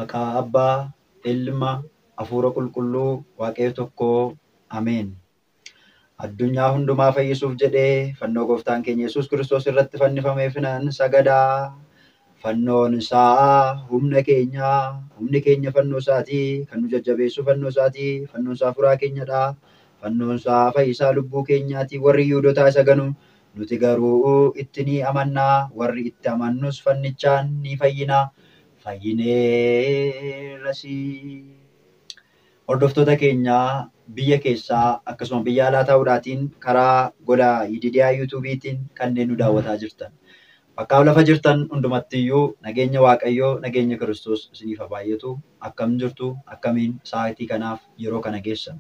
Maqaa Abbaa, Ilma, Hafuura Qulqulluu, Waaqayyo tokkoo. Ameen. Addunyaa hundumaa fayyisuuf jedhee fannoo gooftaan keenya Yesuus Kiristoos irratti fannifameef nan sagadaa. Fannoon isaa humna keenya, humni keenya fannoo isaatii, kan nu jajjabeessu fannoo isaatii, fannoon isaa furaa keenyadha. Fannoon isaa fayyisaa lubbuu keenyaati. Warri Yihuudootaa isa ganu, nuti garuu itti ni amannaa. Warri itti amannus fannichaan ni fayyina. Fayyineerras. Hordoftoota keenya biyya keessaa akkasuma biyya alaa ta'uudhaatiin karaa gola Yididiyaa yuutuubiitiin kanneen nu daawwataa jirtan. Bakka lafa jirtan hundumattiyyuu nageenya Waaqayyoo, nageenya Kiristoos isiniif haa baay'atu. Akkam jirtu, akkamiin sa'aatii kanaaf yeroo kana geessan.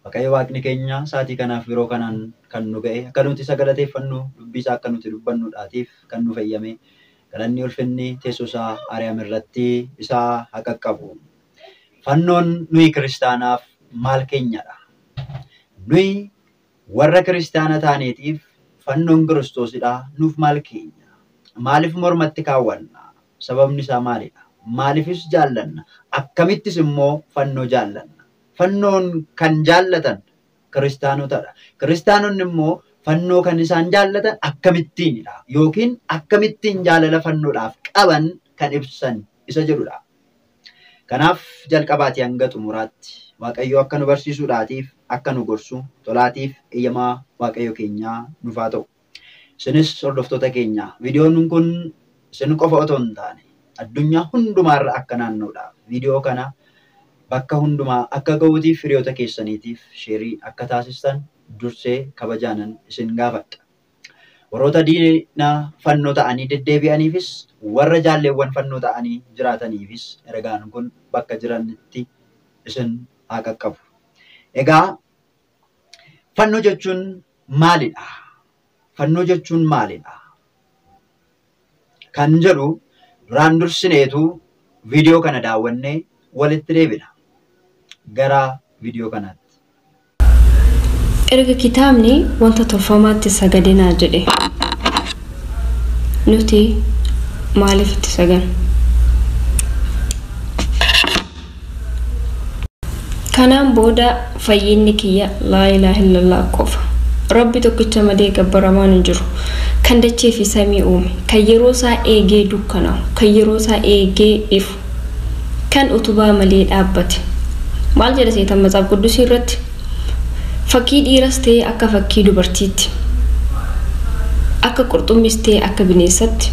Waaqayyo Waaqni keenya sa'aatii kanaaf yeroo kanaan kan nu ga'e akka nuti isa galateeffannu, dubbii isaa akka nuti dubbannuudhaatiif kan nu fayyame. Galanni ulfinni teessoo isaa Ariyaam irratti isaa haa qaqqabu. Fannoon nuyi kiristaanaaf maal keenyadha? Nuyi warra kiristaana taaneetiif fannoon Kiristoosidha. Nuuf maal keenya? Maaliif mormatti kaawwanna? Sababni isaa maalidha? Maaliifis jaallanna? Akkamittis immoo fannoo jaallanna? Fannoon kan jaallatan kiristaanotadha. Kiristaanonni immoo fannoo kan isaan jaallatan akkamittiinidha? Yookiin akkamittiin jaalala fannoodhaaf qaban kan ibsan isa jedhudha. Kanaaf jalqabaatii hanga xumuraatti Waaqayyo akka nu barsiisuudhaatiif, akka nu gorsu, tolaatiif eeyyamaa Waaqayyo keenyaa nuuf haa ta'u. Isinis hordoftoota keenya viidiyoon kun isin qofa otoo hin taane addunyaa hundumaarra akka naanna'uudhaaf viidiyoo kana bakka hundumaa akka ga'uutiif hiriyoota keessaniitiif sheerii akka taasistan dursee kabajaanan isin gaafadha. Warroota diina fannoo ta'anii deddeebi'aniifis warra jaalleewwan fannoo ta'anii jiraataniifis ergaan kun bakka jiranitti isin haa qaqqabu. Egaa fannoo jechuun maalidha? Fannoo jechuun maalidha? Kan jedhu duraan dursineetu viidiyoo kana daawwannee walitti deebina. Gara viidiyoo kanaatti. Erga kitaabni wanta tolfamaatti sagadinaa jedhe nuti maaliif itti saganna? Kanaan booda fayyinni kiyya laa ilaaha illallah qofa. Rabbi tokkicha malee gabbaramaan hin jiru. Kan dachee fi samii uume, kan yeroo isaa eegee dukkanaa'u, kan yeroo isaa eegee ifu, kan utubaa malee dhaabbate. Maal jedha seetan Matsaaf Qudusii irratti? Fakkii dhiiras ta'e akka fakkii dubartiitti, akka qurxummiis ta'e akka bineensatti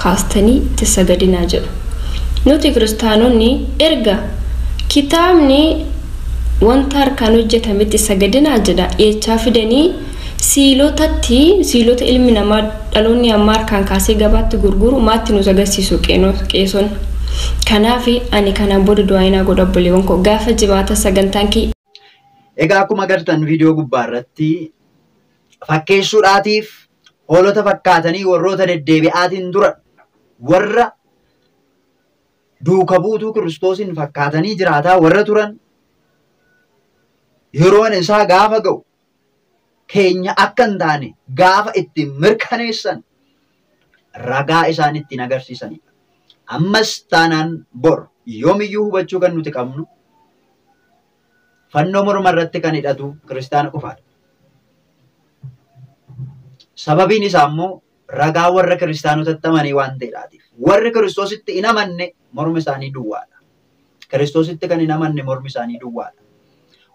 kaastanii itti sagadinaa jedhu. Nuti kiristaanonni erga kitaabni wanta harkaan hojjetametti sagadinaa jedha jechaa fidanii siilota ilmi namaa dhaloonni amma harkaan kaasee gabaatti gurguru maatti nu agarsiisu qeesonni. Kanaaf ani kanaan booda du'aa godha obboleewwan koo gaafa jimaata sagantaan kee. Egaa akkuma agartan viidiyoo gubbaa irratti fakkeessuudhaatiif hoolota fakkaatanii warroota deddeebi'aatiin dura warra duuka buutuu Kiristoosin fakkaatanii jiraataa warra turan yeroon isaa gaafa ga'u keenya akka hin taane gaafa ittiin mirkaneessan ragaa isaan ittiin agarsiisanidha. Ammas taanaan bor yoomiyyuu hubachuu kan nuti qabnu fannoo morma irratti kan hidhatu kiristaana qofaadha. Sababiin isaa immoo ragaa warra kiristaanotatti amanee waan ta'eedhaatiif. Warri Kiristoositti hin amanne mormi isaanii duwwaadha. Kiristoositti kan hin amanne mormi isaanii duwwaadha.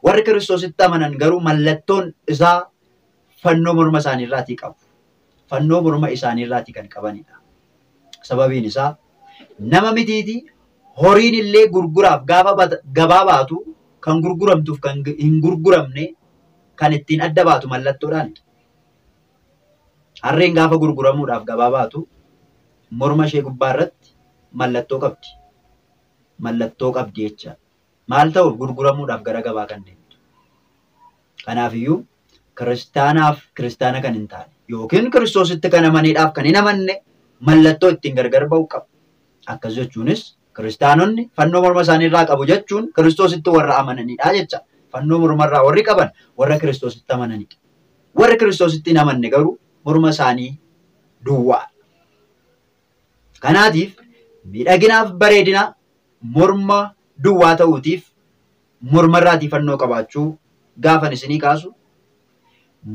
Warri Kiristoositti amanan garuu mallattoon isaa fannoo morma isaanii irraatii qabu. Fannoo morma isaanii irraatii kan qabanidha. Sababiin isaa nama mitiiti horiin illee gurguraaf gaafa gabaa baatu kan gurguramtuuf kan hin gurguramne kan ittiin adda baatu mallattoodhaan. Harreen gaafa gurguramuudhaaf gabaa baatu morma ishee gubbaa irratti mallattoo qabdi. Mallattoo qabdi jecha. Maal ta'uuf gurguramuudhaaf gara gabaa kan deemtu. Kanaafiyyuu kiristaanaaf kiristaana kan hin taane yookiin Kiristoositti kan amaniidhaaf kan hin amanne mallattoo ittiin gargar ba'u qabu. Akkas jechuunis kiristaanonni fannoo morma isaanii irraa qabu jechuun Kiristoositti warra amananidha jecha. Fannoo morma irraa warri qaban warra Kiristoositti amananidha. Warri Kiristoositti hin amanne garuu morma isaanii duwwaa. Kanaatiif miidhaginaaf bareedina morma duwwaa ta'uutiif mormarraatii fannoo qabaachuu gaafan isinii kaasu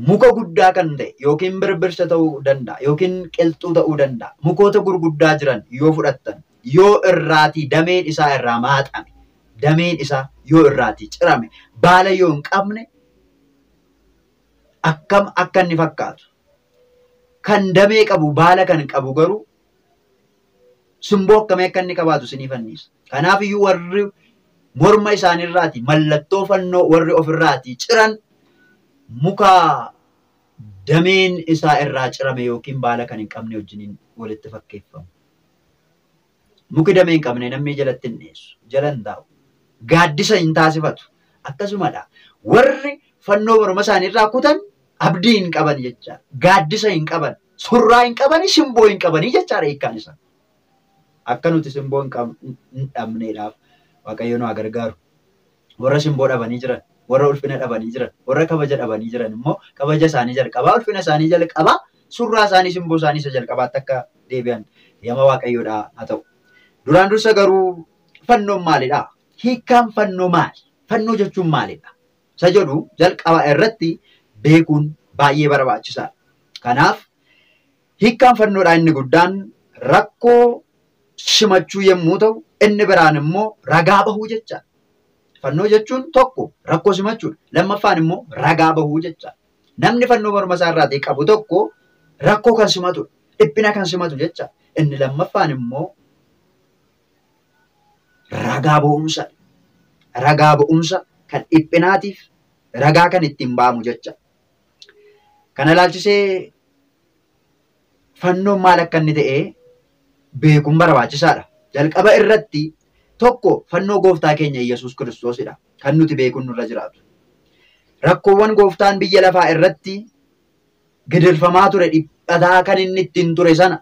muka guddaa kan ta'e yookiin birbirsa ta'uu danda'a yookiin qilxuu ta'uu danda'a. Mukoota gurguddaa jiran yoo fudhattan yoo irraatii dameen isaa irraa maaxame dameen isaa yoo irraatii cirame baala yoo hin qabne akkam akka inni fakkaatu. Kan damee qabu baala kan qabu garuu simboo akkamii akka inni qabaatu isinii fanniisa. Kanaaf iyyuu warri morma isaaniirraati mallattoo fannoo warri ofirraati ciran muka dameen isaa irraa cirame yookiin baala kan hin qabne wajjiniin walitti fakkeeffamu. Muki damee hin qabne namni jalatti hin dhiyeessu, jala hin taa'u, gaaddisa hin taasifatu. Akkasumadha warri fannoo morma isaaniirraa kutan abdii hin qaban jecha, gaaddisa hin qaban, surraa hin qabani, simboo hin qabanii jechaadha hiikkaan isaa. Akka nuti simboo hin dhabneedhaaf Waaqayyo nu haa gargaaru. Warra simboo dhabanii jiran, warra ulfina dhabanii jiran, warra kabaja dhabanii jiran immoo kabaja isaanii jalqabaa, ulfina isaanii jalqabaa, surraa isaanii, simboo isaanii isa jalqabaatti akka deebi'an yama Waaqayyoodhaa haa ta'u. Duraan dursa garuu fannoon maalidha? Hiikkaan fannoo maali? Fannoo jechuun maalidha? Isa jedhu jalqaba irratti beekuun baay'ee barbaachisaadha. Kanaaf hiikkaan fannoodhaa inni guddaan rakkoo simachuu yommuu ta'u, inni biraan immoo ragaa bahuu jecha. Fannoo jechuun tokko rakkoo simachuudha. Lammaffaan immoo ragaa bahuu jecha. Namni fannoo morma isaa irraatii qabu tokko rakkoo kan simatudha. Dhiphina kan simatu jecha. Inni lammaffaan immoo ragaa ba'umsa. Ragaa ba'umsa kan dhiphinaatiif ragaa kan ittiin ba'amu jecha. Kana ilaalchisee fannoon maal akka inni ta'e beekuun barbaachisaadha. Jalqaba irratti tokko fannoo gooftaa keenya Yesuus Kiristoosidha kan nuti beekuun nurra jiraatu. Rakkoowwan gooftaan biyya lafaa irratti gidirfamaa ture dhiphataa kan inni ittiin ture sana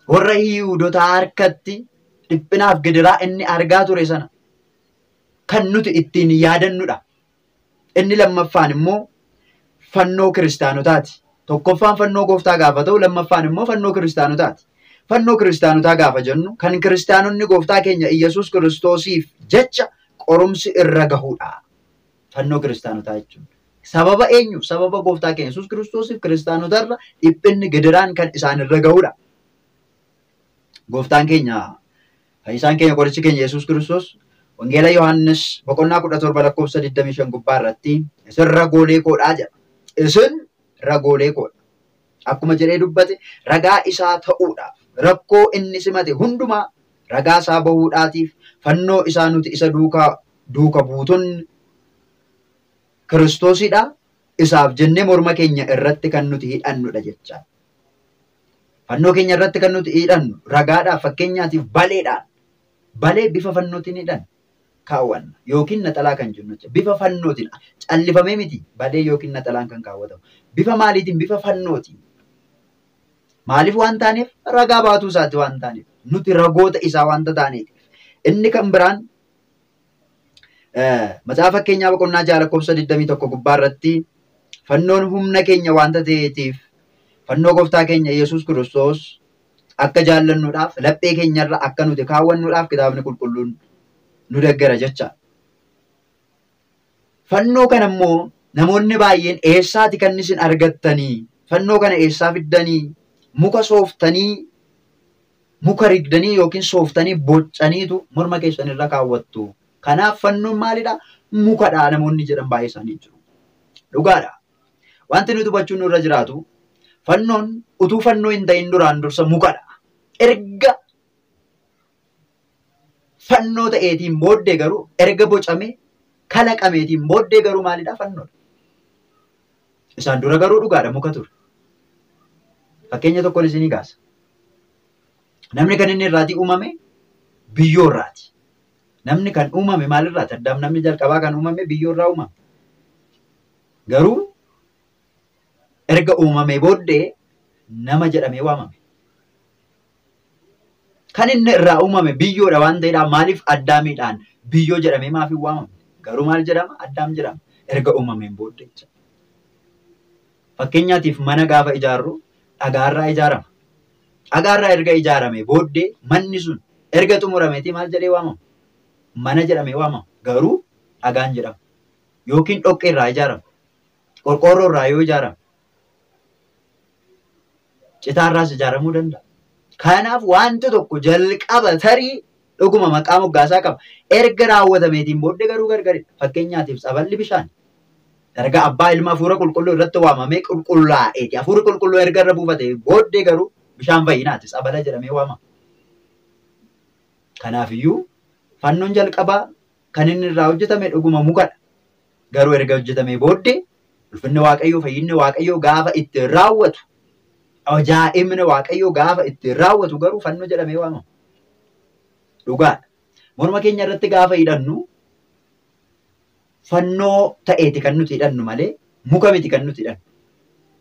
warra Yihuudootaa harkatti dhiphinaaf gidiraa inni argaa ture sana kan nuti ittiin yaadannudha. Inni lammaffaan immoo fannoo kiristaanotaati. Tokkoffaan fannoo gooftaa gaafa ta'u lammaffaan immoo fannoo kiristaanotaati. Fannoo kiristaanotaa gaafa jennu kan kiristaanonni gooftaa keenya Iyyasuus Kiristoosiif jecha qorumsi irra gahudha. Fannoo kiristaanotaa jechuun sababa eenyu? Sababa gooftaa keenya Iyyasuus Kiristoosiif kiristaanotarra dhiphinni gidiraan kan isaan irra gahudha. Gooftaan keenya fayyisaan keenya qorichi keenya Iyyasuus Kiristoos Wangeela Yohaannis boqonnaa 17 lakkoofsa 25 gubbaa irratti isin ragoolee koodhaa jedha. Isin ragoolee koodha. Akkuma jedhee dubbate ragaa isaa ta'uudhaaf rakkoo inni simate hundumaa ragaa isaa bahuudhaatiif fannoo isaa nuti isa duuka buutun Kiristoosidha. Isaaf jennee morma keenya irratti kan nuti hidhannudha jecha. Fannoo keenya irratti kan nuti hidhannu ragaadhaaf fakkeenyaatiif baleedhaan. Balee bifa fannootiin hidhanna kaawwanna yookiin naxalaa kan jennu bifa fannootiin callifamee miti balee yookiin naxalaan kan kaawwatamu. Bifa maaliitiin? Bifa fannootiin. Maaliif waan taaneef? Ragaa baatuu isaati waan taaneef. Nuti ragoota isaa wanta taaneef. Inni kan biraan macaafa fakkeenyaa boqonnaa 6 lakkoofsa 21 gubbaa irratti fannoon humna keenya wanta ta'eetiif fannoo gooftaa keenya Yesuus Kiristoos akka jaallannuudhaaf laphee keenyarra akka nuti kaawwannuudhaaf kitaabni qulqulluun nu deggara jecha. Fannoo kana immoo namoonni baay'een eessaati kan isin argattanii? Fannoo kana eessaa fiddanii? Muka sooftanii, muka rigdanii yookiin sooftanii boccaniitu morma keessan irra kaawwattu. Kanaaf fannoon maalidha? Mukadha namoonni jedhan baay'ee isaanii jiru. Dhugaadha. Wanti nuti hubachuun nurra jiraatu fannoon utuu fannoo hin ta'in duraan dursa mukadha. Erga fannoo ta'eetiin booddee garuu erga bocamee kalaqameetiin booddee garuu maalidha? Fannoodha. Isaan dura garuu dhugaadha muka ture. Fakkeenya tokkoon isinii kaasa. Namni kan inni irraatii uumame biyyoo irraati. Namni kan uumame maalirraati? Addaam namni jalqabaa kan uumame biyyoo irraa uumame. Garuu erga uumamee booddee nama jedhamee waamame. Kan inni irraa uumame biyyoodha waan ta'eedhaaf maaliif addaamiidhaan biyyoo jedhamee maaf hin waamamne? Garuu maal jedhama? Addaam jedhama. Erga uumameen booddee. Fakkeenyaatiif mana gaafa ijaarru dhagaarraa ijaarama. dhagaarraa erga ijaarame booddee manni sun erga xumurameeti maal jedhee waamama? Mana jedhamee waamama. Garuu dhagaan jedhama. Yookiin dhoqqee irraa ijaarama. Qorqoorroo irraa yoo ijaarame citaarraas ijaaramuu danda'a. Kanaaf wanti tokko jalqaba tarii dhuguma maqaa moggaasaa qaba. Erga raawwatameetiin booddee garuu gargaridha. Fakkeenyaatiif saballi bishaan erga abbaa ilma hafuura qulqulluu irratti waamamee qulqullaa'eeti. Hafuurri qulqulluu erga irra buufate booddee garuu bishaan fayyinaati sabala jedhamee waamama. Kanaafiyyuu fannoon jalqabaa kan inni irraa hojjetame dhuguma mukadha. Garuu erga hojjetamee booddee ulfinni Waaqayyoo fayyinni Waaqayyoo gaafa ittiin raawwatu ajaa'ibni Waaqayyoo gaafa ittiin raawwatu garuu fannoo jedhamee waamama. Dhugaadha. Morma keenya irratti gaafa hidhannu fannoo ta'eeti kan nuti hidhannu malee muka miti kan nuti hidhannu.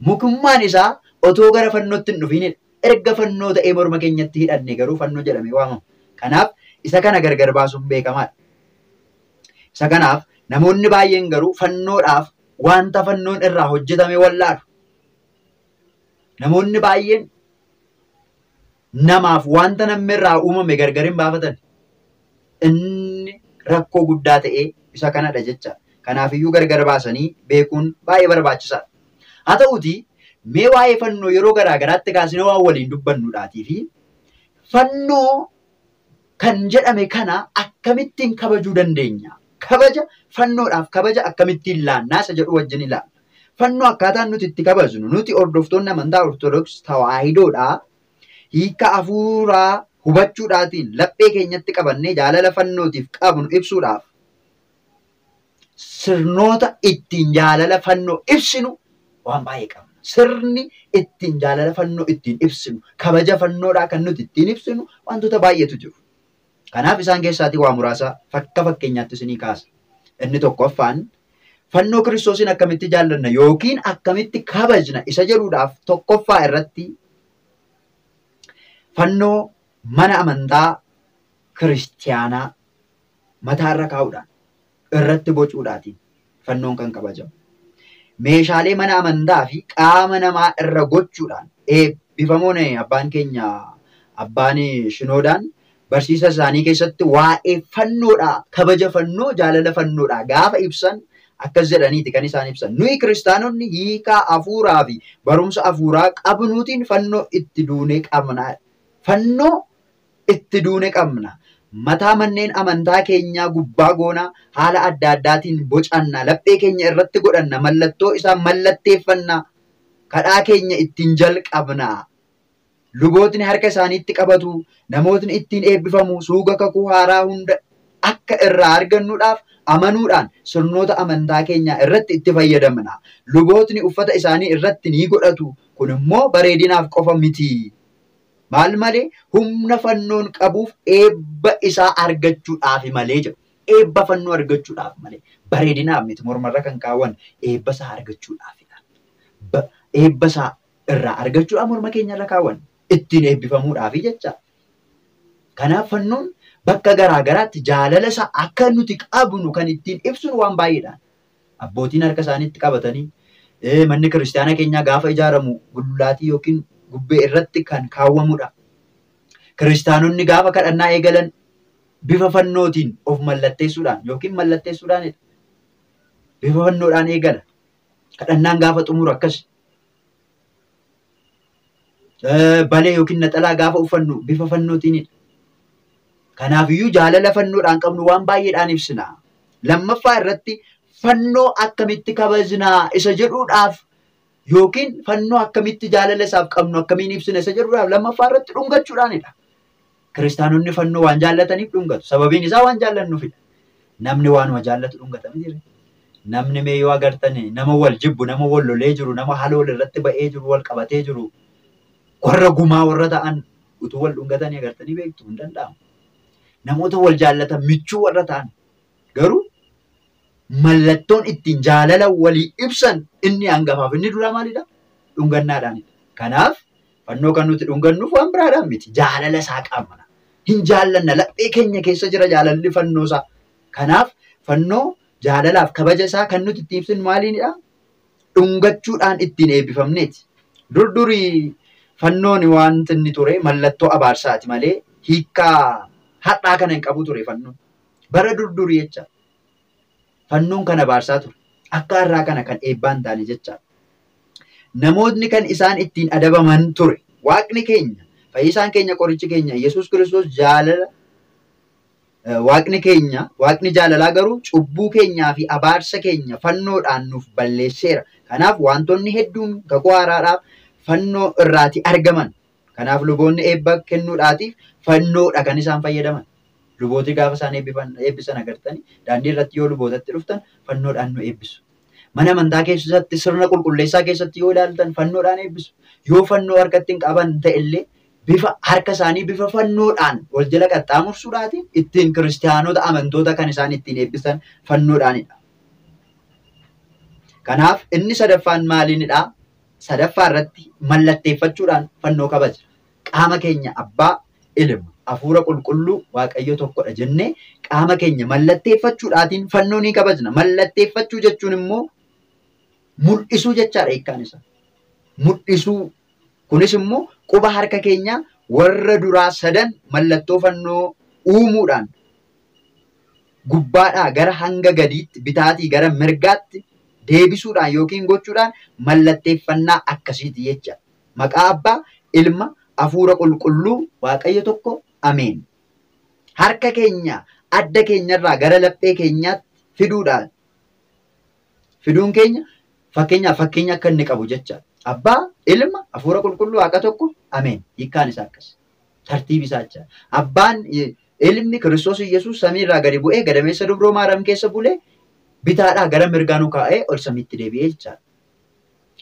Mukummaan isaa otoo gara fannootti hin dhufiin erga fannoo ta'ee morma keenyatti hidhanne garuu fannoo jedhamee waamama. Kanaaf isa kana gargar baasuun beekamaadha. Isa kanaaf namoonni baay'een garuu fannoodhaaf wanta fannoon irraa hojjetame wallaalu. Namoonni baay'een namaaf wanta namni irraa uumame gargar hin baafatan. Inni rakkoo guddaa ta'ee isa kanadha jecha. Kanaafiyyuu gargar baasanii beekuun baay'ee barbaachisaadha. Haa ta'uutii mee waa'ee fannoo yeroo garaa garaatti kaasnee waan waliin dubbannuudhaatii fi fannoo kan jedhame kana akkamittiin kabajuu dandeenya? Kabaja fannoodhaaf kabaja akkamittiin laannaa isa jedhu wajjin ilaalla. Fannoo akkaataan nuti itti kabajnu nuti hordoftoonni amantaa Ortodoksii Tawaahidoodhaa hiika hafuuraa hubachuudhaatiin laphee keenyatti qabannee jaalala fannootiif qabnu ibsuudhaaf sirnoota ittiin jaalala fannoo ibsinu waan baay'ee qabna. Sirni ittiin jaalala fannoo ittiin ibsinu kabaja fannoodhaa kan nuti ittiin ibsinu wantoota baay'eetu jiru. Kanaaf isaan keessaatii waa muraasa fakkeenyaatti isinii kaasa. Inni tokkoffaan fannoo Kiristoosin akkamitti jaallanna yookiin akkamitti kabajna isa jedhuudhaaf tokkoffaa irratti fannoo mana amantaa kiristiyaanaa mataarra kaa'uudhaan irratti bocuudhaatiin fannoon kan kabajamu. Meeshaalee mana amantaa fi qaama namaa irra gochuudhaan eebbifamoon abbaan keenya abbaan shinoodaan barsiisa isaanii keessatti waa'ee fannoodhaa kabaja fannoo jaalala fannoodhaa gaafa ibsan akkas jedhaniiti kan isaan ibsan. Nuyi kiristaanonni hiikaa hafuuraa fi barumsa hafuuraa qabnuutiin fannoo itti duunee qabna. Fannoo itti duunee qabna. Mataa manneen amantaa keenyaa gubbaa goonaa haala adda addaatiin bocanna. Laphee keenya irratti godhanna. Mallattoo isaa mallatteeffanna. Kadhaa keenya ittiin jalqabna. Lubootni harka isaaniitti qabatu. Namootni ittiin eebbifamu. Suuga kakuu haaraa hunda akka irraa argannuudhaaf amanuudhaan sirnoota amantaa keenyaa irratti itti fayyadamna. Lubootni uffata isaanii irratti ni godhatu. Kun immoo bareedinaaf qofa miti. Maal malee humna fannoon qabuuf eebba isaa argachuudhaaf malee jedhu. Eebba fannoo argachuudhaaf malee bareedinaaf miti mormarra kan kaawwan eebba isaa argachuudhaafidha. Eebba isaa irraa argachuudhaaf morma keenyarra kaawwan ittiin eebbifamuudhaafi jecha. Kanaaf fannoon bakka garaa garaatti jaalala isaa akka nuti qabnu kan ittiin ibsinu waan baay'eedhaan. Abbootiin harka isaaniitti qabatanii manni kiristaana keenyaa gaafa ijaaramu gullaatii yookiin gubbee irratti kan kaawwamudha. Kiristaanonni gaafa kadhannaa eegalan bifa fannootiin of mallatteessuudhaan yookiin mallatteessuudhaanidha. Bifa fannoodhaan eegala. Kadhannaan gaafa xumuru akkas. Balee yookiin naxalaa gaafa uffannu bifa fannootiinidha. Kanaafiyyuu jaalala fannoodhaan qabnu waan baay'eedhaan ibsina. Lammaffaa irratti fannoo akkamitti kabajnaa isa jedhuudhaaf yookiin fannoo akkamitti jaalala isaaf qabnu akkamiin ibsina isa jedhuudhaaf lammaffaa irratti dhungachuudhaanidha. Kiristaanonni fannoo waan jaallataniif dhungatu. Sababiin isaa waan jaallannuufidha. Namni waanuma jaallatu dhungata miti. Namni mee yoo agartan nama wal jibbu, nama wal lolee jiru, nama haala wal irratti ba'ee jiru, wal qabatee jiru, warra gumaa warra ta'an utuu wal dhungatanii agartanii beektu hin danda'amu. Namoota wal jaallatan michuu warra ta'an garuu mallattoon ittiin jaalala walii ibsan inni hangafaaf inni dura maalidha? Dhungannaadhaanidha. Kanaaf fannoo kan nuti dhungannuuf waan biraadhaan miti. Jaalala isaa qabna. Hin jaallanna. Laphee keenya keessa jira jaalalli fannoo isaa. Kanaaf fannoo jaalalaaf kabaja isaa kan nuti ittiin ibsinu maaliinidha? Dhungachuudhaan ittiin eebbifamneeti. Durdurii fannoon wanti inni ture mallattoo abaarsaati malee hiikkaa hadhaa kana hin qabu ture fannoon. Bara durdurii jecha fannoon kan abaarsaa ture. Akka har'aa kana kan eebbaan taane jecha. Namootni kan isaan ittiin adabaman ture. Waaqni keenya, fayyisaan keenya, qorichi keenya, Yesuus Kiristoos jaalala. Waaqni jaalalaa garuu cubbuu keenyaa fi abaarsa keenya fannoodhaan nuuf balleesseera. Kanaaf wantoonni hedduun kakuu haaraadhaaf fannoo irraati argaman. Kanaaf luboonni eebba kennuudhaatiif fannoodha kan isaan fayyadaman. Lubooti gaafa isaan eebbisan agartanii daandii irratti yoo lubootatti dhuftan fannoodhaan nu eebbisu. Mana amantaa keessatti sirna qulqulleessaa keessatti yoo ilaaltan fannoodhaan eebbisu. Yoo fannoo harkatti hin qaban ta'ellee bifa harka isaanii bifa fannoodhaan wal jala qaxxaamursuudhaatiin ittiin kiristaanota amantoota kan isaan ittiin eebbisan fannoodhaanidha. Kanaaf inni sadaffaan maalinidha? Sadaffaa irratti mallatteeffachuudhaan fannoo kabaja. Qaama keenya abbaa, ilma, hafuura qulqulluu waaqayyo tokkodha jennee qaama keenya mallatteeffachuudhaatiin fannoo ni kabajna. Mallatteeffachuu jechuun immoo mul'isuu jechaadha hiikkaan isaa. Mul'isuu kunis immoo quba harka keenya warra duraa sadan mallattoo fannoo uumuudhaan gubbaadhaa gara hanga gadiitti bitaatii gara mirgaatti deebisuudhaan yookiin gochuudhaan mallatteeffannaa akkasiiti jecha. Maqaa abbaa, ilma, hafuura qulqulluu waaqayyo tokko ameen. Harka keenya adda keenyarraa gara laphee keenyaatti fiduudhaan fiduun keenya fakkeenya akka inni qabu jecha. Abbaa, ilma, hafuura qulqulluu waaqa tokko ameen. Hiikkaan isaa akkas. Tartiibi isaa jecha. Abbaan ilmi Kiristoos Yesuus samiirraa gadi bu'ee gadameessa dubroo Maariyaam keessa bulee bitaadhaa gara mirgaa nu kaa'ee ol samiitti deebi'ee jechaadha.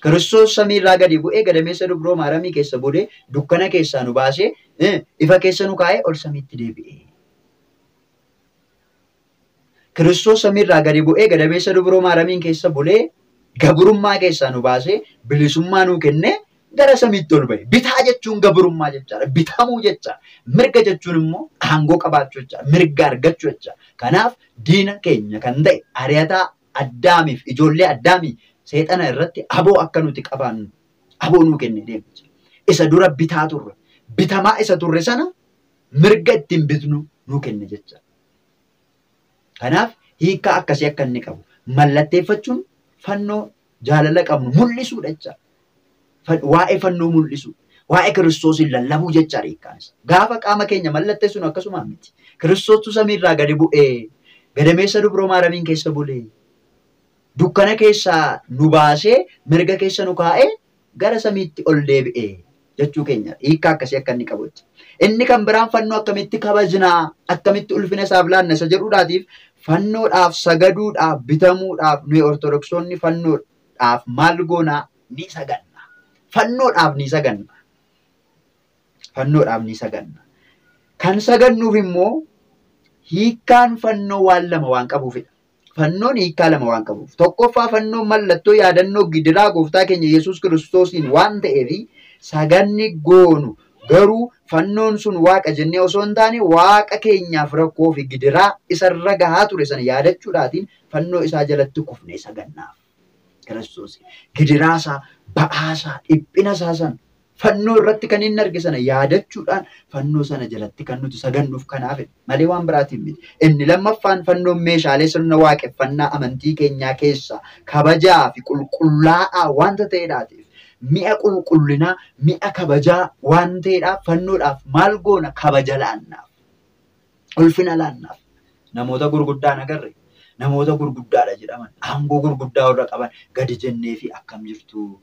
Kiristoos samiirraa gadi bu'ee gadameessa dubroo Maariyaamii keessa bulee dukkana keessaa nu baasee ifa keessa nu kaa'ee ol samiitti deebi'ee. Kiristoos samiirraa gadi bu'ee gadameessa dubroo Maariyaamiin keessa bulee gabrummaa keessaa nu baasee bilisummaa nu kennee gara samiitti ol ba'e. Bitaa jechuun gabrummaa jechaadha. Bitamuu jecha. Mirga jechuun immoo aangoo qabaachuu jecha. Mirga argachuu jecha. Kanaaf diina keenya kan ta'e ari'ataa Addaamiif ijoollee Addaamii seexana irratti aboo akka nuti qabaannu aboo nu kenne deemcha. Isa dura bitaa turre. Bitamaa isa turre sana mirga ittiin bitnu nu kenne jecha. Kanaaf hiika akkasii akka inni qabu. Mallatteeffachuun fannoo jaalala qabnu mul'isuudha jecha. Waa'ee fannoo mul'isu. Waa'ee Kiristoosiin lallabuu jechaadha hiikkaan isaa. Gaafa qaama keenya mallatteessinu akkasuma miti. Kiristoostu samiirraa gadi bu'ee gadameessa dubroo Maariyaamiin keessa bulee dukkana keessaa nu baasee mirga keessa nu kaa'ee gara samiitti ol deebi'ee jechuu keenya. Hiikkaa akkasii akka inni qabu. Inni kan biraan fannoo akkamitti kabajnaa, akkamitti ulfina isaaf laanna isa jedhuudhaatiif fannoodhaaf sagaduudhaaf bitamuudhaaf nuyi ortodoksonni fannoodhaaf maal goonaa ni saganna. Fannoodhaaf ni saganna. Fannoodhaaf ni saganna. Kan sagannuuf immoo hiikkaan fannoo waan lama waan qabuufidha. Fannoon hiikkaa lama waan qabuuf. Tokkoffaa fannoon mallattoo yaadannoo gidiraa gooftaa keenya Yesuus Kiristoosiin waan ta'eef saganni goonu garuu fannoon sun waaqa jennee osoo hin taane waaqa keenyaaf rakkoo fi gidiraa isarra gahaa ture sana yaadachuudhaatiin fannoo isaa jalatti kufnee sagannaaf. Kiristoos gidiraasaa, ba'aasaa, dhiphinasaa sana fannoo irratti kan inni arge sana yaadachuudhaan fannoo sana jalatti kan nuti sagannuuf kanaaf malee waan biraatiin miti. Inni lammaffaan fannoon meeshaalee sirna waaqeffannaa amantii keenyaa keessaa kabajaa fi qulqullaa'aa wanta ta'eedhaatiif mi'a qulqullinaa, mi'a kabajaa waan ta'eedhaaf fannoodhaaf maal goona kabaja laannaaf, ulfina laannaaf. Namoota gurguddaan agarre. Namoota gurguddaadha jedhaman aangoo gurguddaa warra qaban gadi jennee fi akkam jirtu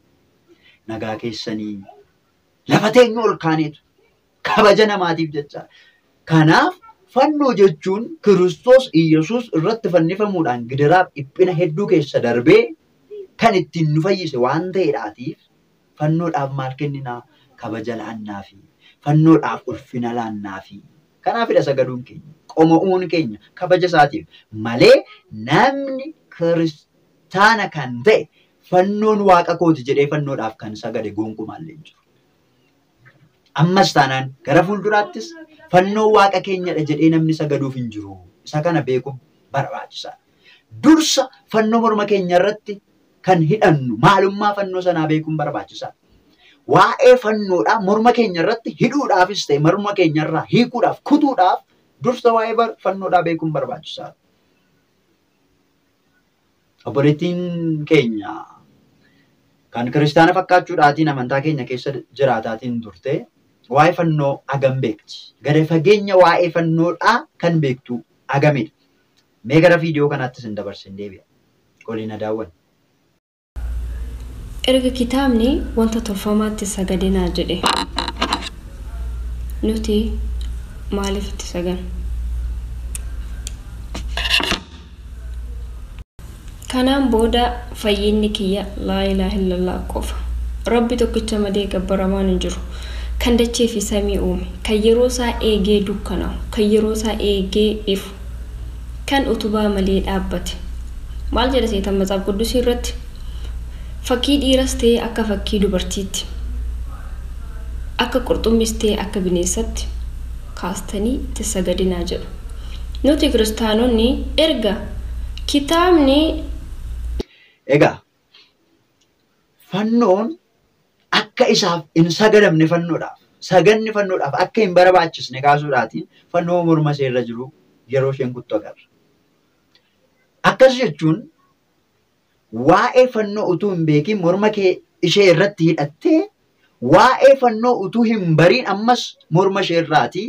nagaa keessanii lafa teenya ol kaaneetu kabaja namaatiif jecha. Kanaaf fannoo jechuun Kiristoos Yesuus irratti fannifamuudhaan gidiraaf dhiphina hedduu keessa darbee kan ittiin nu fayyise waan ta'eedhaatiif fannoodhaaf maal kenninaa kabaja laannaafi fannoodhaaf ulfina laannaafi. Kanaafidha sagaduun keenya. Qoma'uun keenya kabaja isaatiif malee namni kiristaana kan ta'e fannoon waaqa kooti jedhee fannoodhaaf kan sagade gonkumaallee hin jiru. Ammas taanaan gara fuulduraattis fannoon waaqa keenyadha jedhee namni sagaduuf hin jiru. Isa kana beekuun barbaachisaadha. Dursa fannoo morma keenya irratti kan hidhannu maalummaa fannoo sanaa beekuun barbaachisaadha. waa'ee fannoodhaa morma keenya irratti hidhuudhaafis ta'e morma keenya irraa hiikuudhaaf kutuudhaaf dursa waa'ee fannoodhaa beekuun barbaachisaadha. Obboleettiin keenya kan kiristaana fakkaachuudhaatiin amantaa keenya keessa jiraataatiin turte waa'ee fannoo agam beekti. Gadi fageenya waa'ee fannoodhaa kan beektu agamidha. Mee gara viidiyoo kanaatti sin dabarsin deebi'a. Qoliina daawwan. Erga kitaabni wanta tolfamaatti sagadinaa jedhe nuti maaliif itti sagan? Kanaan booda fayyinni kiyya laa ilaaha illallah qofa. Rabbi tokkicha malee gabbaramaan hin jiru. Kan dachee fi samii uume, kan yeroo isaa eegee dukkanaa'u, kan yeroo isaa eegee ifu, kan utubaa malee dhaabbate. Maal jedha seetan matsaaf quddusii irratti? Fakkii dhiiras ta'e akka fakkii dubartiitti, akka qurxummis ta'e akka bineensatti kaastanii itti sagadinaa jedhu. Nuti kiristaanonni erga kitaabni egaa fannoon akka isaaf hin sagadamne saganni fannoodhaaf akka hin barbaachisne kaasuudhaatiin fannoo morma ishee irra jiru yeroo isheen kuttu agarra. Akkas jechuun waa'ee fannoo utuu hin beekin morma ishee irratti hidhattee waa'ee fannoo utuu hin bariin ammas morma ishee irraati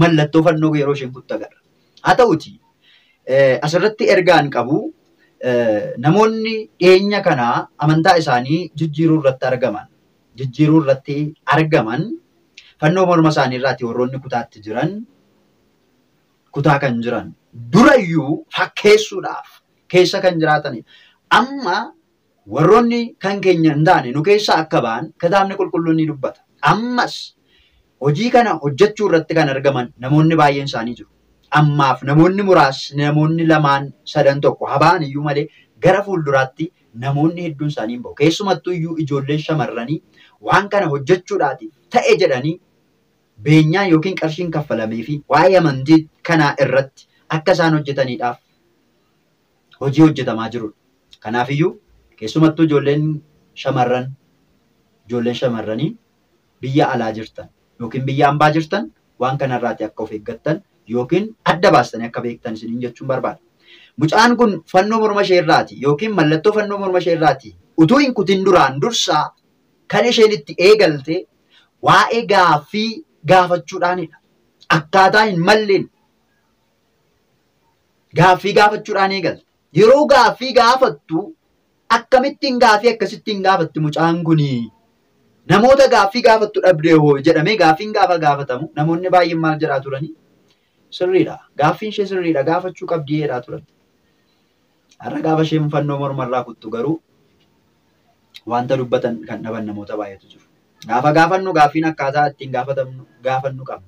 mallattoo fannoo yeroo isheen kuttu agarra. Haa ta'uti asirratti ergaan qabu namoonni dhiyeenya kana amantaa isaanii jijjiiruu irratti argaman fannoo morma isaanii irraati warroonni kutaa kan jiran durayyuu fakkeessuudhaaf keessa kan jiraatanidha. Amma warroonni kan keenya hin taane nu keessa akka ba'an kitaabni qulqulluun ni dubbata. Ammas hojii kana hojjechuu irratti kan argaman namoonni baay'een isaanii jiru. Ammaaf namoonni muraasni namoonni lamaan sadan tokko habaan iyyuu malee gara fuulduraatti namoonni hedduun isaanii hin ba'u. Keessumattuu iyyuu ijoolleen shamarranii waan kana hojjechuudhaatiif ta'e jedhanii beenyaan yookiin qarshiin kaffalamee fi waa'ee amantii kanaa irratti akka isaan hojjetaniidhaaf hojii hojjetamaa jirudha. Kanaaf iyyuu keessumattuu ijoolleen shamarranii biyya alaa jirtan yookiin biyya hambaa jirtan waan kanarraati akka of eeggattan yookiin adda baastanii akka beektan isiniin jechuun barbaada. Mucaan kun fannoo morma ishee irraati yookiin mallattoo fannoo morma ishee irraati utuu hin kutin dursaa kan isheen itti eegalte waa'ee gaaffii gaafachuudhaanidha. Akkaataa hin malleen gaaffii gaafachuudhaan eegalte. Yeroo gaaffii gaafattu akkamittiin gaaffii akkasittiin gaafatti mucaan kuni namoota gaaffii gaafattu dhabdee hoo jedhamee gaaffiin gaafa gaafatamu namoonni baay'een maal jedhaa turanii? Sirriidha. Gaaffiin ishee sirriidha. Gaafachuu qabdii jedhaa turan. Har'a gaafa isheen fannoo mormarraa kuttu garuu wanta dubbatan kan dhaban namoota baay'eetu jiru. Gaafa gaafannu gaaffiin akkaataa ittiin gaafannu qabna.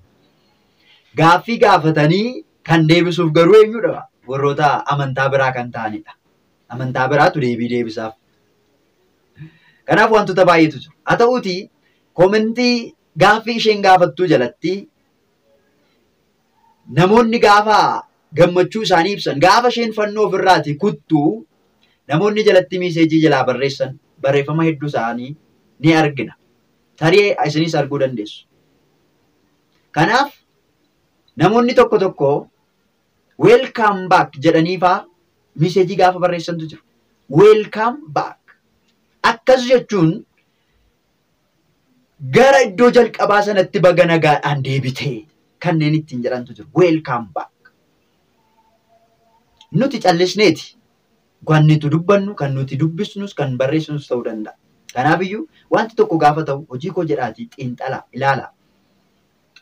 Gaaffii gaafatanii kan deebisuuf garuu eenyudha? Warroota amantaa biraa kan ta'anidha. Amantaa biraatu deebii deebisaaf. Kanaaf wantoota baay'eetu jiru. Haa ta'uutii koomentii gaaffii isheen gaafattuu jalatti namoonni gaafa gammachuu isaanii ibsan gaafa isheen fannoo ofirraati kuttuu namoonni jalatti miiseejii jalaa barreessan barreeffama hedduu isaanii ni argina. Tarii isinis arguu dandeessu. Kanaaf namoonni tokko welcome back jedhaniifaa miiseejii gaafa barreessantu jiru. Welcome back. Akkas jechuun gara iddoo jalqabaa sanatti baga nagaadhaan deebitee kanneen ittiin jedhantu jiru. Welcome back. Nuti callisneeti. Kan nuti dubbannu, kan nuti dubbisnus, kan barreessinus ta'uu danda'a. Kanaaf iyyuu wanti tokko gaafa ta'u hojii koo jedhaatii xiinxalaa ilaala.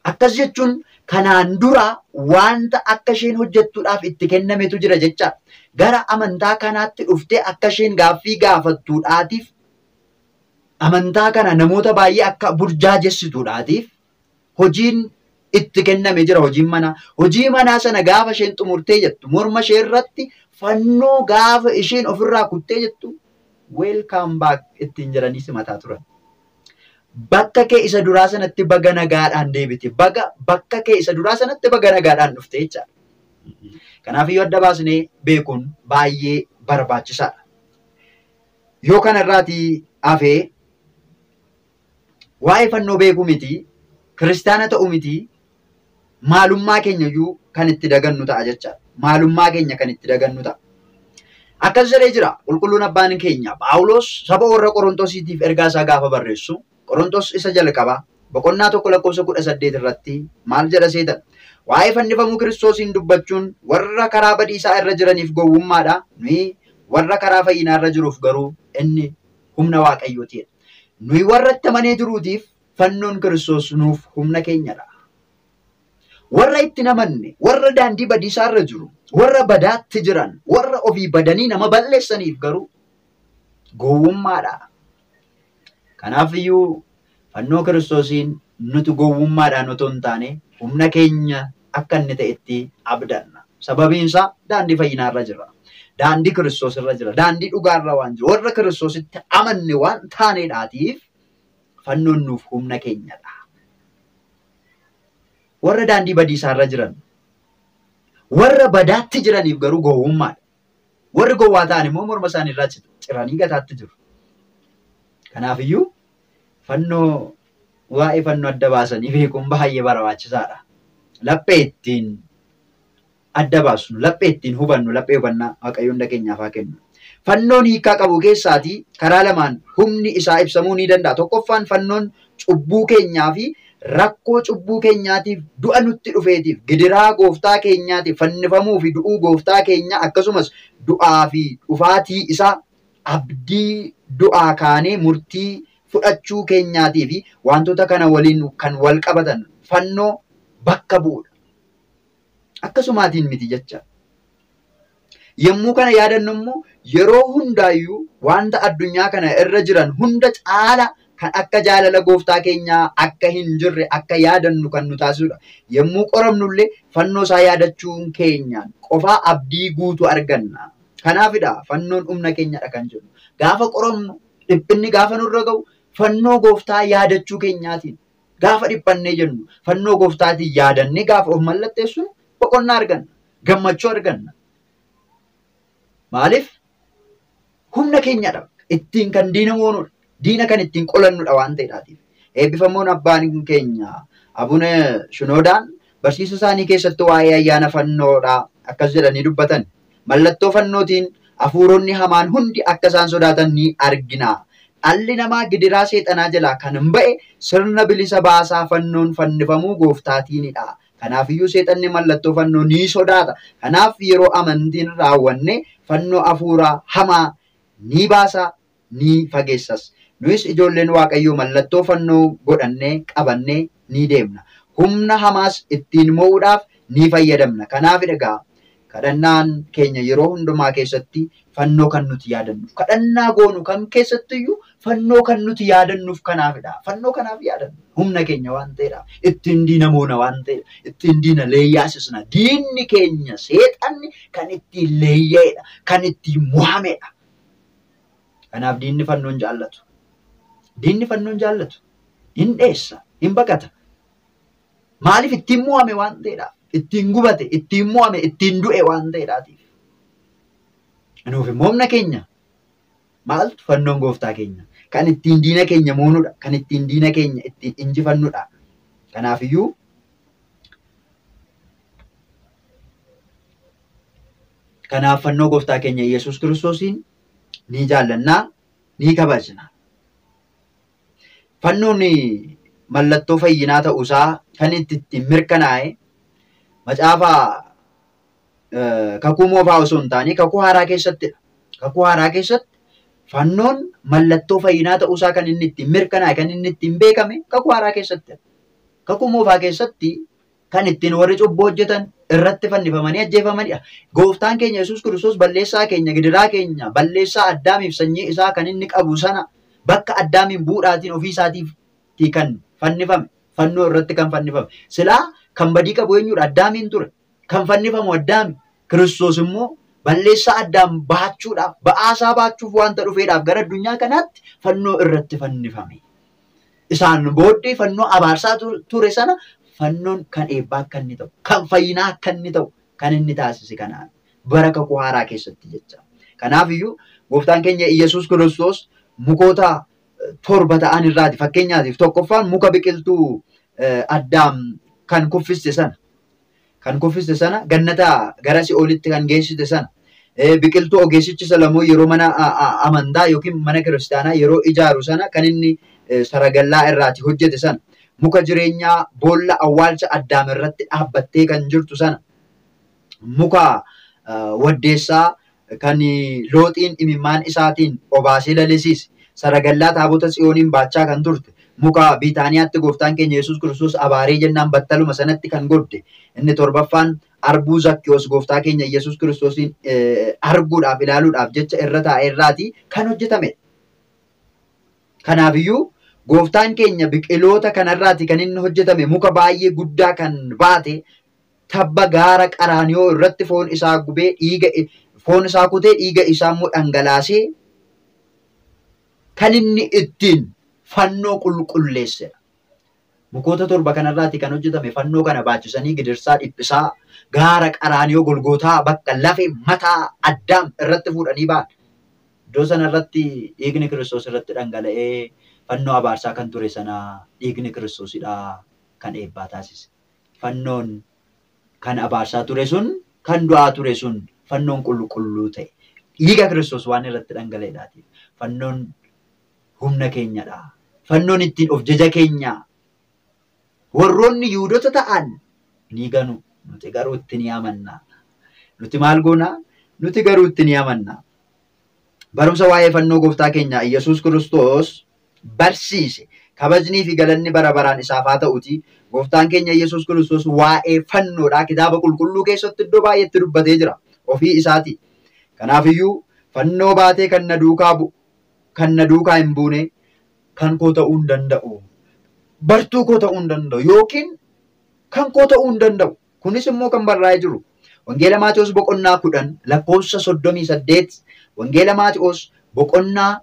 Akkas jechuun kanaan dura wanta akka isheen hojjettuudhaaf itti kennametu jira jecha gara amantaa kanaatti dhuftee akka isheen gaaffii gaafattuudhaatiif amantaa kana namoota baay'ee akka burjaajessituudhaatiif hojiin itti kenname jira. Hojii manaa sana gaafa isheen xumurtee jettu morma ishee irratti fannoo gaafa isheen ofirraa kuttee jettu welcome back ittiin jedhanii simataa turan. Bakka kee isa duraa sanatti baga nagaadhaan deebite. Bakka kee isa duraa sanatti baga nagaadhaan dhufte jechaadha. Kanaaf iyyuu adda baasnee beekuun baay'ee barbaachisaadha. Yoo kanarraatii hafee waa'ee fannoo beekuu miti, kiristaana ta'uu miti, maalummaa keenya iyyuu kan itti dagannu ta'a jechaadha. Maalummaa keenya kan itti dagannu ta'a. Akkas jedhee jira qulqulluun abbaan keenya Phaawulos saba warra Qorontosiitiif ergaa isaa gaafa barreessu Qorontos isa jalqaba boqonnaa 1:18 irratti maal jedha seetan? Waa'ee fannifamuu Kiristoosiin dubbachuun warra karaa badiisaa irra jiraniif gowwummaadha. Nuyi warra karaa fayyinaa irra jiruuf garuu inni humna Waaqayyooti. Nuyi warra itti amanee jiruutiif fannoon Kiristoos nuuf humna keenyadha. Warra itti namanne, warra daandii badiisaa irra jiru, warra badaatti jiran, warra ofii badanii nama balleessaniif garuu gowwummaadha. Kanaaf iyyuu fannoo Kiristoosiin nuti gowwummaadhaan otoo hin taane humna keenya akka inni ta'etti abdanna. Sababiin isaa daandii fayyinaa irra jira. Daandii Kiristoos irra jira. Daandii dhugaa irra waan jiru. Warra Kiristoositti amanne waan taaneedhaatiif fannoon nuuf humna keenyadha. Warra daandii badiisaa irra jiran, warra badaatti jiraniif garuu gowwummaadha. Warri gowwaa ta'an immoo morma isaanii irraa ciranii gataatti jiru. Kanaaf iyyuu fannoo waa'ee fannoo adda baasanii beekuun baay'ee barbaachisaadha. Laphee ittiin adda baasnu, laphee ittiin hubannu, laphee hubannaa Waaqayyoon keenyaaf haa kennu. Fannoon hiikaa qabu keessaatii karaa lamaan humni isaa ibsamuu ni danda'a. Tokkoffaan fannoon cubbuu keenyaa fi rakkoo cubbuu keenyaatiif du'a nutti dhufeetiif gidiraa gooftaa keenyaatiif fannifamuu fi du'uu gooftaa keenya akkasumas du'aa fi dhufaatii isaa abdii du'aa kaanee murtii fudhachuu keenyaatii fi wantoota kana waliin kan wal qabatan fannoo bakka bu'uudha. Akkasumaatiin miti jecha. Yommuu kana yaadannu immoo yeroo hundaayyuu wanta addunyaa kana irra jiran hunda caala kan akka jaalala gooftaa keenyaa akka hin jirre akka yaadannu kan nu taasisudha. Yommuu qoramnullee fannoo isaa yaadachuun keenyaan qofaa abdii guutuu arganna. Kanaafidha fannoon humna keenyadha kan jennu. Gaafa qoramnu dhiphinni gaafa nurra ga'u fannoo gooftaa yaadachuu keenyaatiin gaafa dhiphannee jennu fannoo gooftaatiin yaadannee gaafa of mallatteessuun boqonnaa arganna. Gammachuu arganna. Maaliif? Humna keenyadha. Ittiin kan diina moonudha. Diina kan ittiin qolannudha waan ta'eedhaatiif. Eebbifamoon abbaan keenya Abuna Shinoodaan barsiisa isaanii keessatti waa'ee ayyaana fannoodhaa akkas jedhanii dubbatan. Mallattoo fannootiin hafuuronni hamaan hundi akka isaan sodaatan ni argina. Dhalli namaa gidiraa seexanaa jalaa kan hin ba'e sirna bilisa baasaa fannoon fannifamuu gooftaatiinidha. Kanaafiyyuu seexanni mallattoo fannoo ni sodaata. Kanaaf yeroo amantiin raawwanne fannoo hafuuraa hamaa ni baasa ni fageessas. Nuyis ijoolleen Waaqayyoo mallattoo fannoo godhannee qabannee ni deemna. Humna hamaas ittiin mo'uudhaaf ni fayyadamna. Kanaaf egaa kadhannaan keenya yeroo hundumaa keessatti fannoo kan nuti yaadannuuf. Kadhannaa goonu kam keessattiyyuu fannoo kan nuti yaadannuuf kanaafidha. Fannoo kanaaf yaadannu. Humna keenya waan ta'eedha. Ittiin diina moona waan ta'eedha. Ittiin diina leeyyaasisna. Diinni keenya seexanni kan ittiin leeyya'edha. Kan ittiin mo'amedha. Kanaaf diinni fannoon jaallatu. Diinni fannoon jaallatu. Hin dheessa. Hin baqata. Maaliif ittiin mo'ame waan ta'eedhaaf. Ittiin gubate, ittiin mo'ame, ittiin du'e waan ta'eedhaatiif. Nuuf immoo humna keenya maaltu fannoon gooftaa keenya kan ittiin diina keenya moonudha. Kan ittiin diina keenya ittiin injifannudha. Kanaafiyyuu kanaaf fannoo gooftaa keenya Yesuus Kiristoosiin ni jaallannaa, ni kabajna. Fannoon mallattoo fayyinaa ta'uusaa kan ittiin mirkanaa'e macaafa kakuu moofaa osoo hin taane kakuu haaraa keessattidha. Kakuu haaraa keessatti fannoon mallattoo fayyinaa ta'uusaa kan inni ittiin mirkanaa'e, kan inni ittiin beekame kakuu haaraa keessattidha. Kakuu moofaa keessatti kan ittiin warri cubbuu hojjetan irratti fannifamanii ajjeefamanidha. Gooftaan keenya Yesuus Kiristoos balleessaa keenya, gidiraa keenya, balleessaa Addaamiif sanyii isaa kan inni qabu sana bakka Addaamiin bu'uudhaatiin ofii isaatiif kan fannifame, fannoo irratti kan fannifame. Silaa kan badii qabu eenyudha? Addaamiin ture. Kan fannifamu Addaami. Kiristoos immoo balleessaa Addaam baachuudhaaf, ba'aasaa baachuuf wanta dhufeedhaaf gara addunyaa kanaatti fannoo irratti fannifame. Isaan booddee fannoo abaarsaa ture sana fannoon kan eebbaa akka inni ta'u, kan fayyinaa akka inni ta'u, kan inni taasise kanaan bara kakuu haaraa keessatti jecha. Kanaafiyyuu gooftaan keenya Yesuus Kiristoos mukoota torba ta'an irraati. Fakkeenyaatiif tokkoffaan muka biqiltuu Addaam kan kuffiste sana gannata gara Si'oolitti kan geessite sana biqiltuu ogeessichi Salomoon yeroo mana amantaa yookiin mana kiristaanaa yeroo ijaaru sana kan inni saragallaa irraati hojjete sana muka jireenyaa boolla awwaalcha Addaam irratti dhaabbattee kan jirtu sana muka waddeessaa kan Looxiin imimmaan isaatiin obaasee lalisiise saragallaa taabota Tsiyooniin baachaa kan turte muka Biitaaniyaatti gooftaan keenya Yesuus Kiristoos abaaree jennaan battaluma sanatti kan godde inni torbaffaan arbuu Zakkiyoos gooftaa keenya Yesuus Kiristoosiin arguudhaaf ilaaluudhaaf jecha irra taa'e irraati kan hojjetame. Kanaafiyyuu gooftaan keenya biqiloota kanarraati kan inni hojjetame muka baay'ee guddaa kan baate tabba gaara Qaraaniyoo irratti foon isaa gubee foon isaa kutee dhiiga isaa immoo dhangalaasee kan inni ittiin fannoo qulqulleessedha. Mukoota torba kanarraati kan hojjetame fannoo kana baachisanii gidirsaa dhiphisaa gaara Qaraaniyoo Golgootaa bakka lafee mataa Addaam irratti fuudhanii ba'an. Iddoo sanarratti dhiigni Kiristoos irratti dhangala'ee fannoo abaarsaa kan ture sana dhiigni Kiristoosidha kan eebbaa taasise. Fannoon kan abaarsaa ture sun kan du'aa ture sun fannoon qulqulluu ta'e dhiiga Kiristoos waan irratti dhangala'eedhaatiif fannoon humna keenyadha. Fannoon ittiin of jaja keenya warroonni Yihuudoota ta'an ni ganu nuti garuu itti ni amanna. Nuti maal goona? Nuti garuu itti ni amanna. Barumsa waa'ee fannoo gooftaa keenya Yesuus Kiristoos barsiise kabajnii fi galanni bara baraan isaaf haa ta'uti. Gooftaan keenya Yesuus Kiristoos waa'ee fannoodhaa kitaaba qulqulluu keessatti iddoo baay'eetti dubbatee jira ofii isaati. Kanaafiyyuu fannoo baatee kan na duukaa hin buune kan koo ta'uu hin danda'u. Bartuu koo ta'uu hin danda'u yookiin kan koo ta'uu hin danda'u. Kunis immoo kan barraa'ee jiru Wangeela Maatewos boqonnaa 10 lakkoofsa 38 Wangeela Maatewos boqonnaa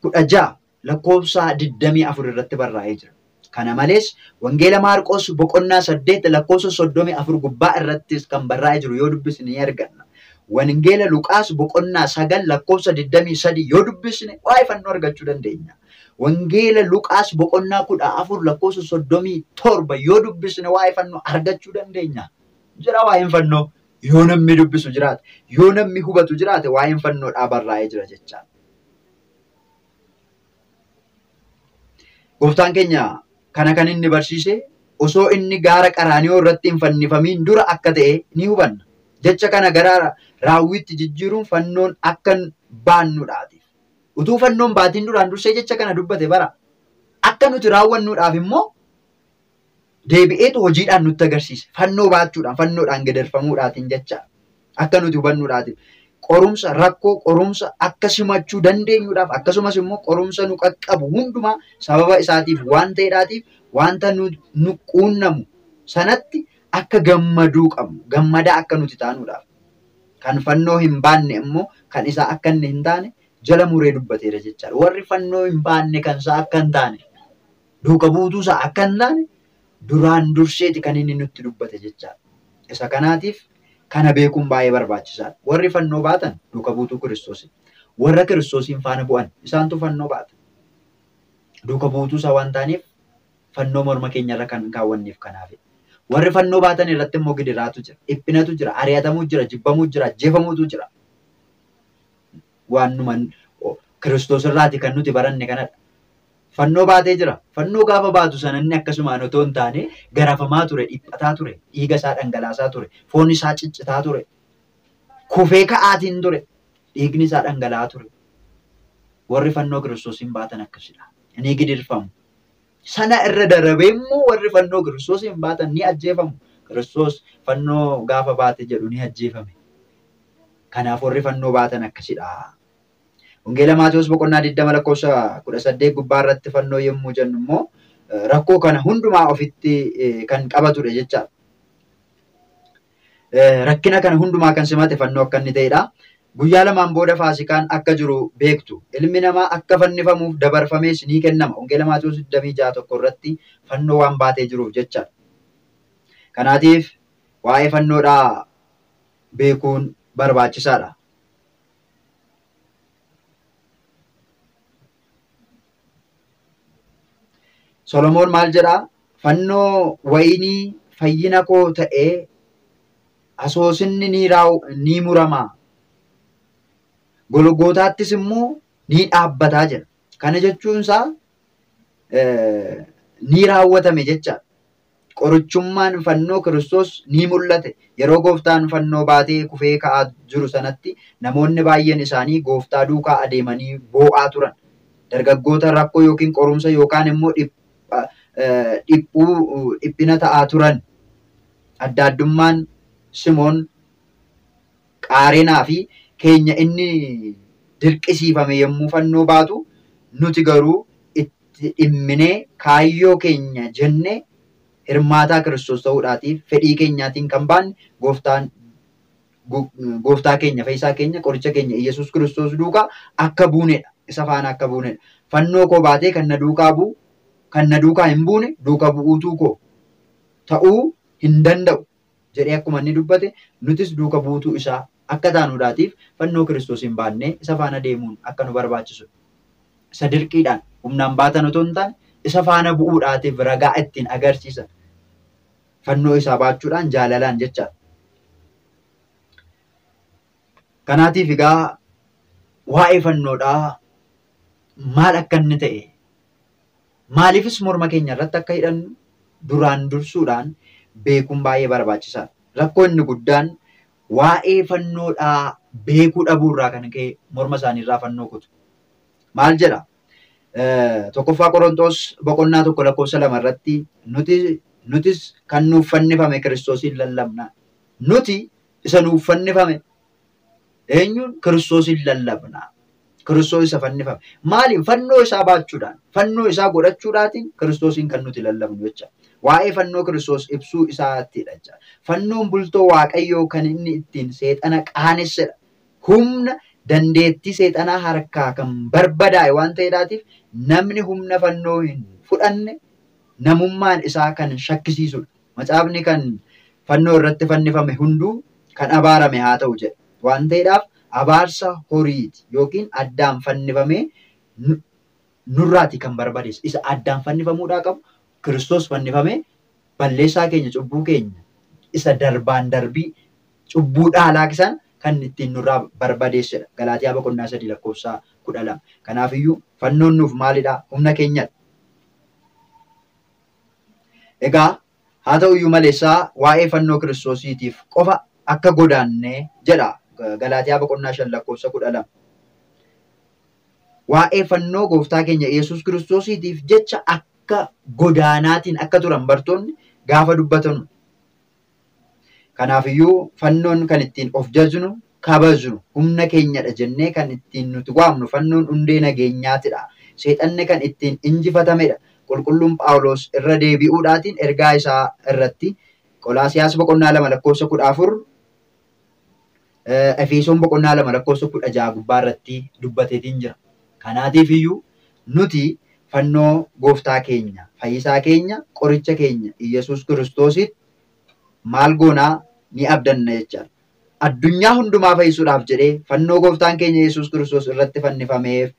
16 lakkoofsa 24 irratti barraa'ee jira. Kana malees Wangeela Maarqos boqonnaa 8 lakkoofsa 34 gubbaa irrattis kan barraa'ee jiru yoo dubbisne ni arganna. Wangeela Luqaas boqonnaa 9 lakkoofsa 23 yoo dubbisne waa'ee fannoo argachuu dandeenya. Wangeela Luqaas boqonnaa 14 lakkoofsa 37 yoo dubbisne waa'ee fannoo argachuu dandeenya. Jira waa'een fannoo yoo namni dubbisu jiraate yoo namni hubatu jiraate waa'een fannoodhaa barraa'ee jira jechaa. Gooftaan keenya kana kan inni barsiise osoo inni gaara Qaraaniyoo irratti hin fannifamiin dura akka ta'e ni hubanna. Jecha kana gara raawwiitti jijjiiruun fannoon akka baannuudhaatiif. Utuu fannoon baatiin duraan dursee jecha kana dubbate bara akka nuti raawwannuudhaaf immoo deebi'eetu hojiidhaan nutti agarsiise. Fannoo baachuudhaan fannoodhaan gadarfamuudhaatiin jecha akka nuti hubannuudhaatiif. Qorumsa rakkoo qorumsa akka simachuu dandeenyuudhaaf akkasumas immoo qorumsa nu qaqqabu hundumaa sababa isaatiif waan ta'eedhaatiif wanta nu quunnamu sanatti akka gammaduu qabnu gammadaa akka nuti taanuudhaaf. Kan fannoo hin baanne immoo kan isaa akka inni hin taane jala muree dubbateera jechaadha. Warri fannoo hin baanne kan isaa akka hin taane duuka buutuu isaa akka hin taane duraan durseeti kan inni nutti dubbate jechaadha. Isa kanaatiif kana beekuun baay'ee barbaachisaadha. Warri fannoo baatan duuka buutuu Kiristoos. Warra Kiristoosiin faana bu'an isaantu fannoo baata. Duuka buutuu isaa waan ta'aniif fannoo morma keenyarra kan kaawwanneef kanaaf. Warri fannoo baatan irratti immoo gidiraatu jira, dhiphinatu jira, ari'atamuu jira, jibbamuu jira, ajjeefamuutu jira. Waannuman Kiristoos irraati kan nuti baranne kanadha. Fannoo baatee jira. Fannoo gaafa baatu sana inni akkasumaan otoo hin taane garafamaa ture, dhiphataa ture, dhiiga isaa dhangalaasaa ture, foon isaa ciccitaa ture, kufee ka'aatiin ture, dhiigni isaa dhangala'aa ture. Warri fannoo Kiristoosiin baatan akkasidha. Ni gidirfamu. Sana irra darabee immoo warri fannoo Kiristoosiin baatan ni ajjeefamu. Kiristoos fannoo gaafa baate jedhu ni ajjeefame. Kanaaf warri fannoo baatan akkasidha. Wangeela Maatewos boqonnaa 20 lakkoofsa 18 gubbaa irratti fannoo yommuu jennu immoo rakkoo kana hundumaa ofitti kan qabatudha jechaadha. Rakkina kana hundumaa kan simate fannoo akka inni ta'edha. Guyyaa lamaan booda Faasikaan akka jiru beektu. Ilmi namaa akka fannifamuuf dabarfamees ni kennama. Wangeela Maatewos 26 irratti fannoo waan baatee jiruuf jechaadha. Kanaatiif waa'ee fannoodhaa beekuun barbaachisaadha. Solomoon maal jedhaa? Fannoo wayinii fayyina koo ta'ee asoosinni ni muramaa. Golgootaattis immoo ni dhaabbataa jedha. Kana jechuun isaa ni raawwatame jecha. Qorichummaan fannoo Kiristoos ni mul'ate. Yeroo gooftaan fannoo baatee kufee ka'aa jiru sanatti namoonni baay'een isaanii gooftaa duukaa adeemanii boo'aa turan. Dargaggoota rakkoo yookiin qorumsa yookaan immoo dhiphina ta'aa turan. Adda addummaan Simoon Qaareenaa fi keenya inni dirqisiifame yommuu fannoo baatu, nuti garuu itti dhimminee kaayyoo keenya jennee hirmaataa Kiristoos ta'uudhaatiif fedhii keenyaatiin kan baanne gooftaa keenya, fayyisaa keenya, qoricha keenya Iyyasuus Kiristoos duukaa akka buunedha. Isa faana akka buunedha. Fannoo koo baatee kan na duukaa bu'u, kan na duukaa hin buune duuka bu'uutuu koo ta'uu hin danda'u jedhee akkuma inni dubbate, nutis duuka buutuu isaa akka taanuudhaatiif fannoo Kiristoos hin baannee isa faana deemuun akka nu barbaachisudha. Isa dirqiidhaan humnaan baatan otoo hin taane isa faana bu'uudhaatiif ragaa ittiin agarsiisan. Fannoo isaa baachuudhaan jaalalaan jechaadha. Kanaatiif egaa waa'ee fannoodhaa maal akka inni ta'e, maaliifis morma keenya irratti akka hidhannu duraan dursuudhaan beekuun baay'ee barbaachisaadha. Rakkoo inni guddaan waa'ee fannoodhaa beekuu dhabuurraa kan ka'e morma isaaniirraa fannoo kutu. Maal jedha? Tokkoffaa Qorontos boqonnaa 1:2 irratti nutis kan nuuf fannifame Kiristoosiin lallabna. Nuti isa nuuf fannifame eenyuun? Kiristoosiin lallabna. Kiristoos isa fannifame. Maaliin? Fannoo isaa baachuudhaan, fannoo isaa godhachuudhaatiin Kiristoosiin kan nuti lallabnu jecha. Waa'ee fannoo Kiristoos ibsuu isaattidha jecha. Fannoon bultoo Waaqayyoo kan inni ittiin seexana qaanessedha. Humna dandeettii seexanaa harkaa kan barbadaa'e waan ta'eedhaatiif namni humna fannoo hin fudhanne namummaan isaa kan shakkisiisudha. Macaafni kan fannoo irratti fannifame hunduu kan abaarame haa ta'u jedha. Waan ta'eedhaaf abaarsa horiiti yookiin addaan fannifamee nurraati kan barbadeessu. Isa addaan fannifamuudhaa qabu Kiristoos fannifamee balleessaa keenya, cubbuu keenya isa darbaan darbii cubbuudhaa laakisan kan ittiin nurraa barbadeessedha. Galaatiyaa boqonnaa 3:12. Kanaafiyyuu fannoon nuuf maalidhaa? Humna keenyadha. Egaa haa ta'uyyuu maleessaa waa'ee fannoo Kiristoosiitiif qofa akka godaannee jedha Galaatiyaa boqonnaa 5:12. Waa'ee fannoo gooftaa keenya Iyyasuus Kiristoosiitiif jecha akka godaanaatiin akka turan bartoonni gaafa dubbatan. Kanaafiyyuu fannoon kan ittiin of jajnu, kabajnu, humna keenyadha jennee kan ittiin nuti waamnu fannoon hundee nageenyaatidha. Seexanni kan ittiin injifatamedha. Qulqulluun Phaawulos irra deebi'uudhaatiin ergaa isaa irratti Qolaasiyaas boqonnaa 2:14, Efesoon boqonnaa 2:16 gubbaa irratti dubbateetiin jira. Kanaatiif iyyuu nuti fannoo gooftaa keenya, fayyisaa keenya, qoricha keenya Iyyasuus Kiristoositti maal goonaa ni abdanna jechaadha. Addunyaa hundumaa fayyisuudhaaf jedhee fannoo gooftaan keenya Iyyasuus Kiristoos irratti fannifameef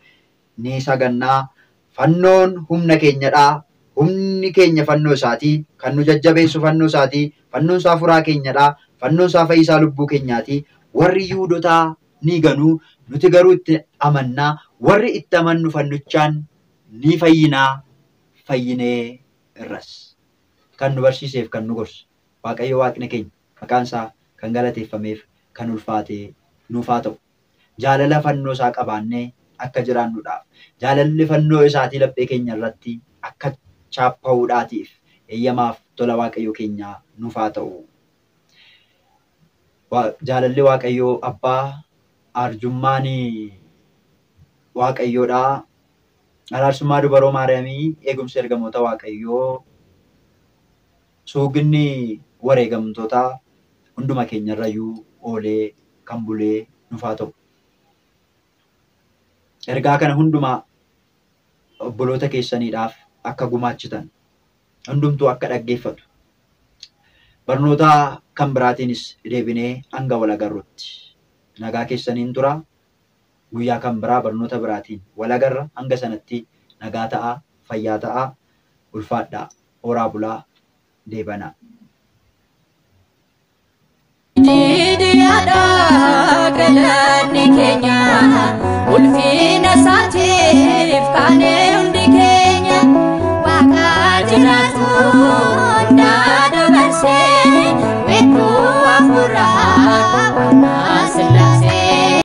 ni sagannaa. Fannoon humna keenyadhaa. Humni keenya fannoo isaatii. Kan nu jajjabeessu fannoo isaatii. Fannoon isaa furaa keenyadhaa. Fannoon isaa fayyisaa lubbuu keenyaati. Warri Yihuudootaa ni ganuu, nuti garuu itti amannaa. Warri itti amannu fannichaan ni fayyinaa, fayyinee irras. Kan nu barsiiseef kan nu gorsu Waaqayyo Waaqni keenya maqaan isaa kan galateeffameef kan ulfaatee nuuf haa ta'u. Jaalala fannoo isaa qabaannee akka jiraannuudhaaf, jaalalli fannoo isaatii laphee keenya irratti akka chaappa'uudhaatiif eeyyamaaf tola Waaqayyo keenyaa nuuf haa ta'u. Jaalalli Waaqayyoo Abbaa, arjummaan Waaqayyoodhaa, araarsummaa dubaroo Maariyaamii, eegumsi ergamoota Waaqayyoo, suuginni wareegamtootaa hunduma keenyarrayyuu oolee kan bulee nuuf haa ta'u. Ergaa kana hundumaa obboloota keessaniidhaaf akka gumaachitan, hundumtuu akka dhaggeeffatu, barnoota kan biraatiinis deebinee hanga wal agarrutti nagaa keessaniin tura. Guyyaa kan biraa barnoota biraatiin wal agarra. Hanga sanatti nagaa ta'aa, fayyaa ta'aa. ulfaadhaa horaa bulaa deebanaa. Didiada galani Kenya ulfina satif kane undi Kenya wakajiratu nada berse wetu afura